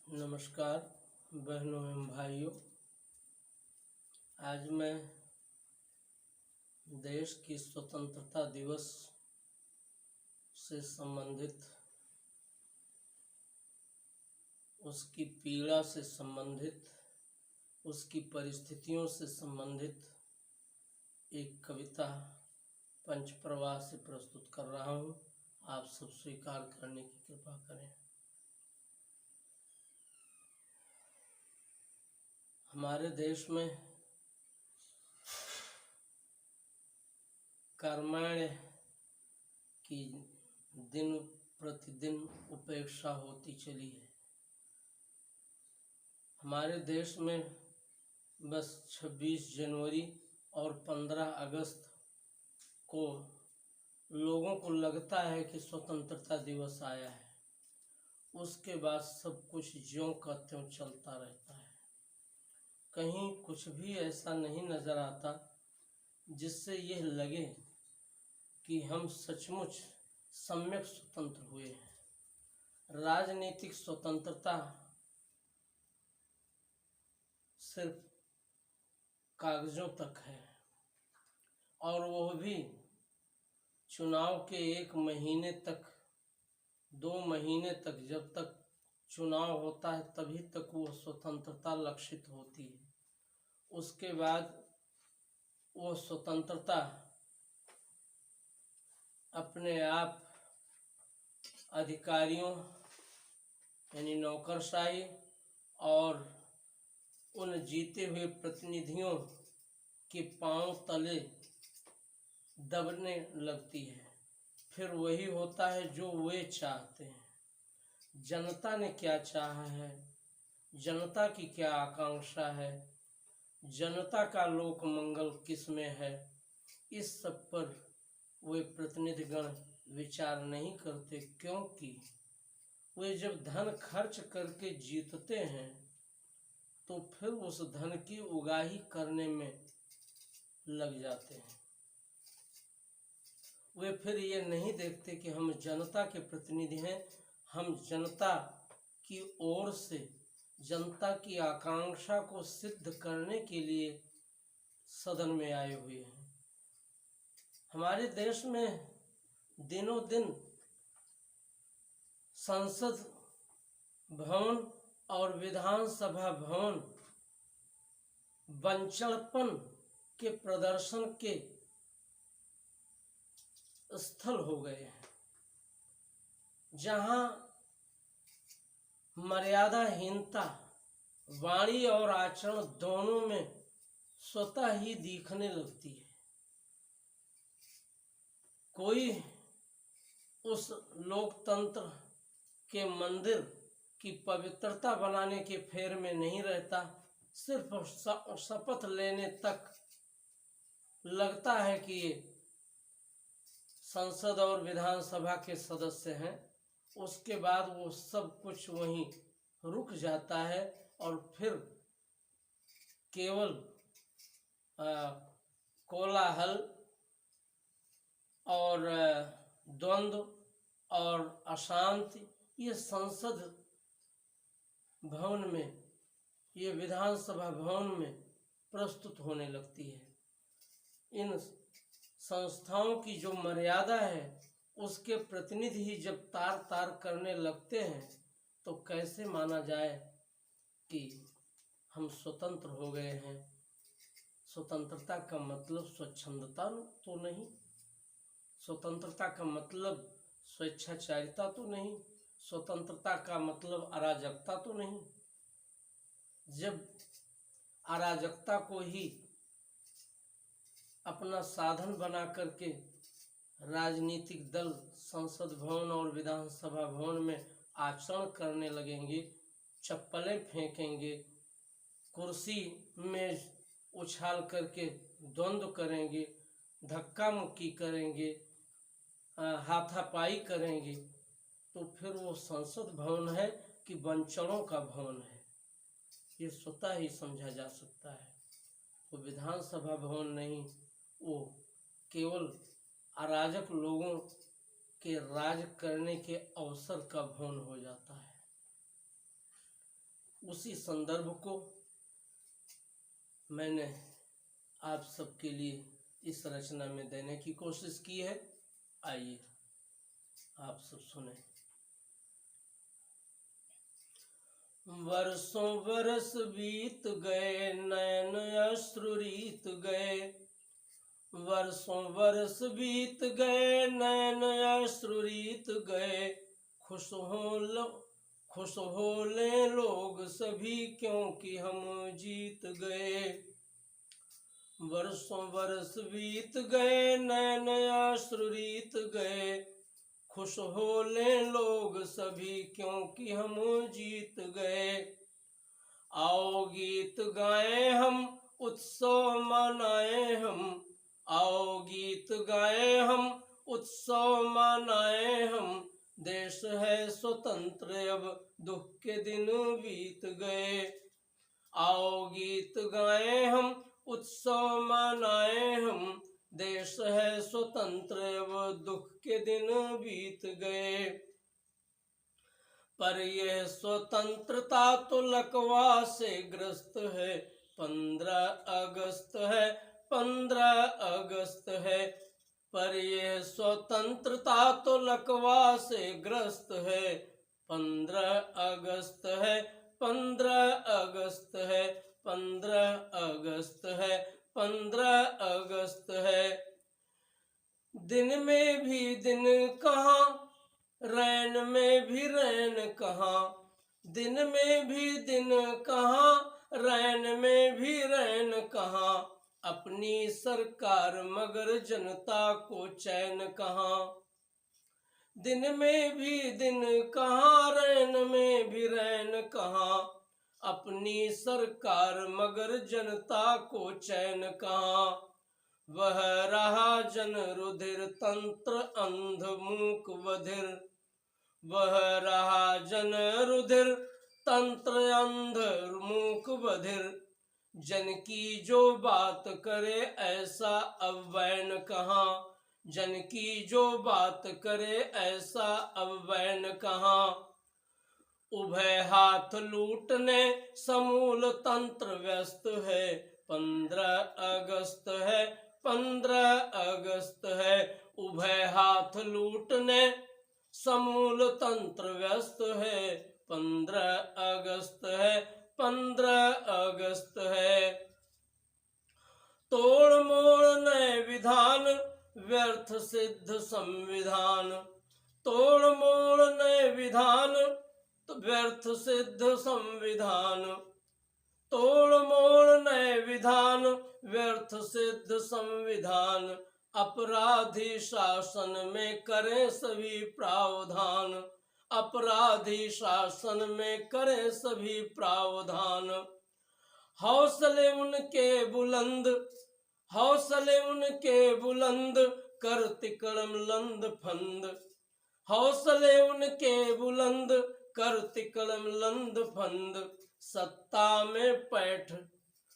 नमस्कार बहनों एवं भाइयों। आज मैं देश की स्वतंत्रता दिवस से संबंधित, उसकी पीड़ा से संबंधित, उसकी परिस्थितियों से संबंधित एक कविता पंचप्रवाह से प्रस्तुत कर रहा हूँ। आप सब स्वीकार करने की कृपा करें। हमारे देश में कर्मण्य की दिन प्रतिदिन उपेक्षा होती चली है। हमारे देश में बस 26 जनवरी और 15 अगस्त को लोगों को लगता है कि स्वतंत्रता दिवस आया है, उसके बाद सब कुछ ज्यों का त्यों चलता रहता है। कहीं कुछ भी ऐसा नहीं नजर आता जिससे यह लगे कि हम सचमुच सम्यक स्वतंत्र हुए हैं। राजनीतिक स्वतंत्रता सिर्फ कागजों तक है, और वह भी चुनाव के 1 महीने तक, 2 महीने तक, जब तक चुनाव होता है तभी तक वो स्वतंत्रता लक्षित होती है। उसके बाद वो स्वतंत्रता अपने आप अधिकारियों यानी नौकरशाही और उन जीते हुए प्रतिनिधियों के पांव तले दबने लगती है। फिर वही होता है जो वे चाहते हैं। जनता ने क्या चाहा है, जनता की क्या आकांक्षा है, जनता का लोक मंगल किस में है, इस सब पर वे प्रतिनिधिगण विचार नहीं करते, क्योंकि वे जब धन खर्च करके जीतते हैं तो फिर उस धन की उगाही करने में लग जाते हैं। वे फिर ये नहीं देखते कि हम जनता के प्रतिनिधि हैं, हम जनता की ओर से जनता की आकांक्षा को सिद्ध करने के लिए सदन में आए हुए हैं। हमारे देश में दिनों दिन संसद भवन और विधानसभा भवन बंचड़पन के प्रदर्शन के स्थल हो गए हैं, जहां मर्यादाहीनता वाणी और आचरण दोनों में स्वतः ही दिखने लगती है। कोई उस लोकतंत्र के मंदिर की पवित्रता बनाने के फेर में नहीं रहता, सिर्फ शपथ लेने तक लगता है कि ये संसद और विधानसभा के सदस्य हैं। उसके बाद वो सब कुछ वहीं रुक जाता है और फिर केवल कोलाहल और द्वंद्व और अशांति ये संसद भवन में, ये विधानसभा भवन में प्रस्तुत होने लगती है। इन संस्थाओं की जो मर्यादा है उसके प्रतिनिधि ही जब तार तार करने लगते हैं तो कैसे माना जाए कि हम स्वतंत्र हो गए हैं। स्वतंत्रता का मतलब स्वच्छंदता तो नहीं, स्वतंत्रता का मतलब स्वेच्छाचारिता तो नहीं, स्वतंत्रता का मतलब अराजकता तो नहीं। जब अराजकता को ही अपना साधन बना करके राजनीतिक दल संसद भवन और विधानसभा भवन में आचरण करने लगेंगे, चप्पलें फेंकेंगे, कुर्सी में उछाल करके द्वंद्व करेंगे, धक्का मुक्की करेंगे, हाथापाई करेंगे, तो फिर वो संसद भवन है कि बंचड़ों का भवन है, ये स्वतः ही समझा जा सकता है। वो विधानसभा भवन नहीं, वो केवल अराजक लोगों के राज करने के अवसर का भवन हो जाता है। उसी संदर्भ को मैंने आप सबके लिए इस रचना में देने की कोशिश की है। आइए आप सब सुने। वर्षों बरस बीत गए, नैन अश्रु रीत गए। वर्षों बरस बीत गए, नैन अश्रु रीत गए। खुश हो ले लोग सभी, क्योंकि हम जीत गए। वर्षों बरस बीत गए, नैन अश्रु रीत गए। खुश हो ले लोग सभी, क्योंकि हम जीत गए। आओ गीत गाएं हम, उत्सव मनाएं हम। आओ गीत गाएं हम, उत्सव मनाएं हम। देश है स्वतंत्र, अब दुख के दिन बीत गए। आओ गीत गाएं हम, उत्सव मनाएं हम। देश है स्वतंत्र, अब दुख के दिन बीत गए। पर यह स्वतंत्रता तो लकवा से ग्रस्त है। 15 अगस्त है, 15 अगस्त है। पर यह स्वतंत्रता तो लकवा से ग्रस्त है। 15 अगस्त है, 15 अगस्त है, 15 अगस्त है, 15 अगस्त है। दिन में भी दिन कहाँ, रैन में भी रैन कहाँ। दिन में भी दिन कहाँ, रैन में भी रैन कहाँ। अपनी सरकार मगर जनता को चैन कहाँ। दिन में भी दिन कहाँ, रैन में भी रैन कहाँ। अपनी सरकार मगर जनता को चैन कहाँ। वह रहा जन रुधिर, तंत्र अंध मूक बधिर। वह रहा जन रुधिर, तंत्र अंध मूक बधिर। जन की जो बात करे, ऐसा अब वैन कहाँ। जन की जो बात करे, ऐसा अब वैन कहाँ। उभय हाथ लूटने समूल तंत्र व्यस्त है। 15 अगस्त है, 15 अगस्त है। उभय हाथ लूटने समूल तंत्र व्यस्त है। 15 अगस्त है, 15 अगस्त है। तोड़ मोड़ नए विधान, व्यर्थ सिद्ध संविधान। तोड़ मोड़ नए विधान, व्यर्थ सिद्ध संविधान। तोड़ मोड़ नए विधान, व्यर्थ सिद्ध संविधान। अपराधी शासन में करें सभी प्रावधान। अपराधी शासन में करें सभी प्रावधान। हौसले उनके बुलंद, हौसले उनके बुलंद, कर तिकड़म लंद फंद। हौसले उनके बुलंद, कर तिकड़म लंद फंद। सत्ता में पैठ,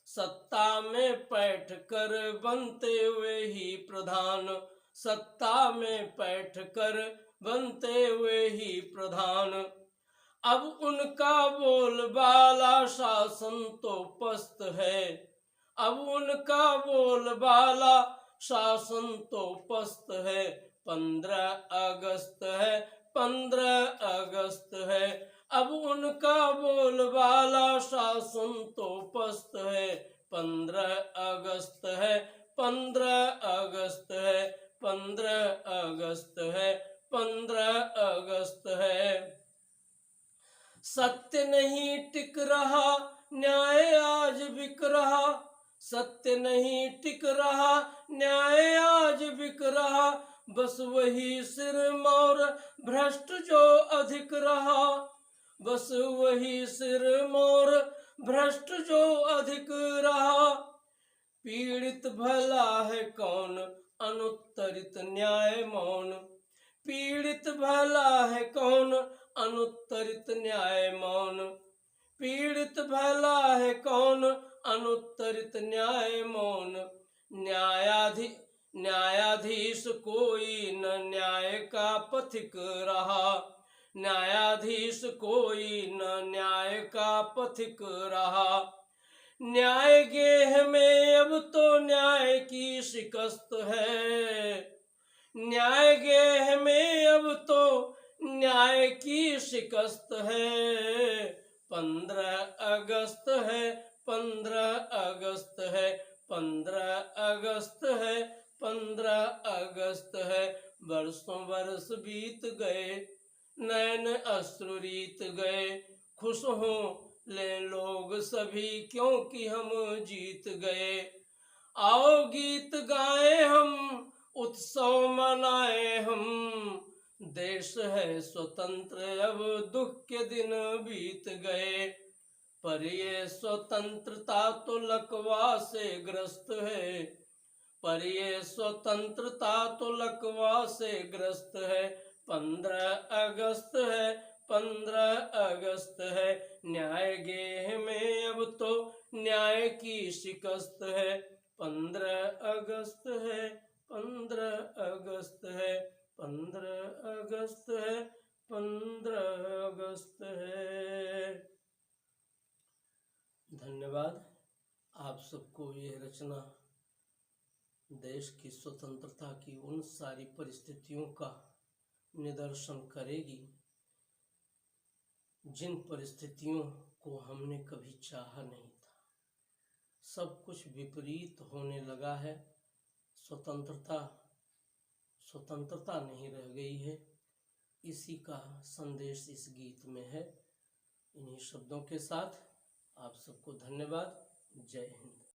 सत्ता में पैठ कर बनते हुए ही प्रधान। सत्ता में पैठ कर बनते हुए ही प्रधान। अब उनका बोलबाला शासन तो पस्त है। अब उनका बोलबाला शासन तो पस्त है। 15 अगस्त है, 15 अगस्त है। अब उनका बोलबाला शासन तो पस्त है। 15 अगस्त है, 15 अगस्त है, 15 अगस्त है, 15 अगस्त है। सत्य नहीं टिक रहा, न्याय आज बिक रहा। सत्य नहीं टिक रहा, न्याय आज बिक रहा। बस वही सिरमौर भ्रष्ट जो अधिक रहा। बस वही सिरमौर भ्रष्ट जो अधिक रहा। पीड़ित भला है कौन, अनुत्तरित न्याय मौन। पीड़ित भला है कौन, अनुत्तरित न्याय मौन। पीड़ित भला है कौन, अनुत्तरित न्याय मौन। न्यायाधीश कोई न न्याय का पथिक रहा। न्यायाधीश कोई न न्याय का पथिक रहा। न्याय गेह में अब तो न्याय की शिकस्त है। न्याय गेह में अब तो न्याय की शिकस्त है। 15 अगस्त है, 15 अगस्त है, 15 अगस्त है, 15 अगस्त है। बरसों बरस बीत गए, नैन अश्रु रीत गए। खुश हों ले लोग सभी क्योंकि हम जीत गए। आओ गीत गाएं हम, उत्सव मनाएं हम। देश है स्वतंत्र, अब दुख के दिन बीत गए। पर ये स्वतंत्रता तो लकवा से ग्रस्त है। पर ये स्वतंत्रता तो लकवा से ग्रस्त है। 15 अगस्त है, 15 अगस्त है। न्याय गेह में अब तो न्याय की शिकस्त है। 15 अगस्त है, 15 अगस्त है, 15 अगस्त है, 15 अगस्त है। धन्यवाद। आप सबको ये रचना देश की स्वतंत्रता की उन सारी परिस्थितियों का निदर्शन करेगी जिन परिस्थितियों को हमने कभी चाहा नहीं था। सब कुछ विपरीत होने लगा है। स्वतंत्रता नहीं रह गई है। इसी का संदेश इस गीत में है। इन्हीं शब्दों के साथ आप सबको धन्यवाद। जय हिंद।